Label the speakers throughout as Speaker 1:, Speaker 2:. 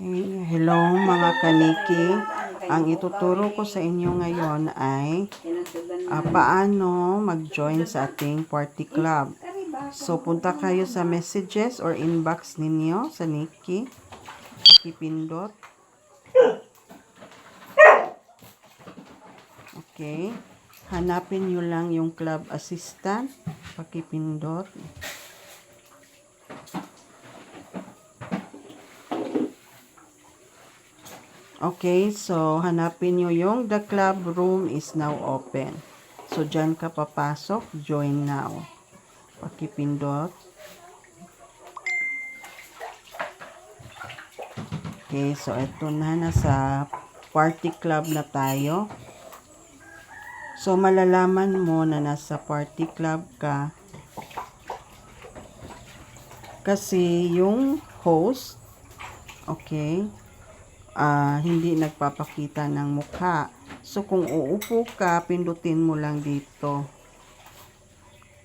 Speaker 1: Hello mga kaniki. Ang ituturo ko sa inyo ngayon ay paano mag-join sa ating party club. So punta kayo sa messages or inbox ninyo sa Nikki. Pakipindot. Okay. Hanapin nyo lang yung club assistant. Pakipindot. Okay, so hanapin nyo yung the club room is now open. So, dyan ka papasok, join now. Pakipindot. Okay, so ito na, nasa party club na tayo. So, malalaman mo na nasa party club ka kasi yung host, okay, hindi nagpapakita ng mukha. So, kung uupo ka, pindutin mo lang dito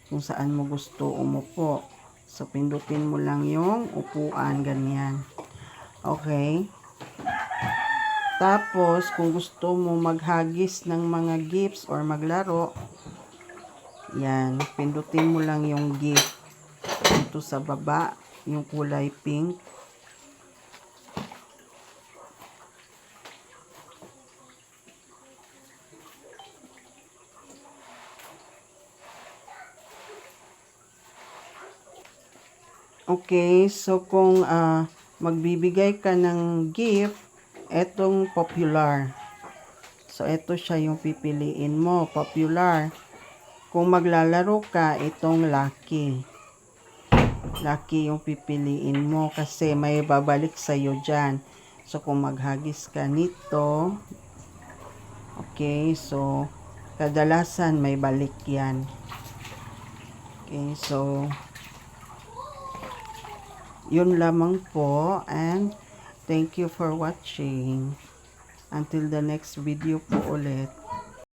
Speaker 1: kung saan mo gusto umupo. So, pindutin mo lang yung upuan, ganyan. Okay. Tapos, kung gusto mo maghagis ng mga gifts or maglaro, yan, pindutin mo lang yung gift dito sa baba, yung kulay pink. Okay, so kung magbibigay ka ng gift, etong popular. So, ito siya yung pipiliin mo, popular. Kung maglalaro ka, itong lucky. Lucky yung pipiliin mo kasi may babalik sa'yo dyan. So, kung maghagis ka nito, okay, so, kadalasan may balik yan. Okay, so, yun lamang po, and thank you for watching. Until the next video po ulit.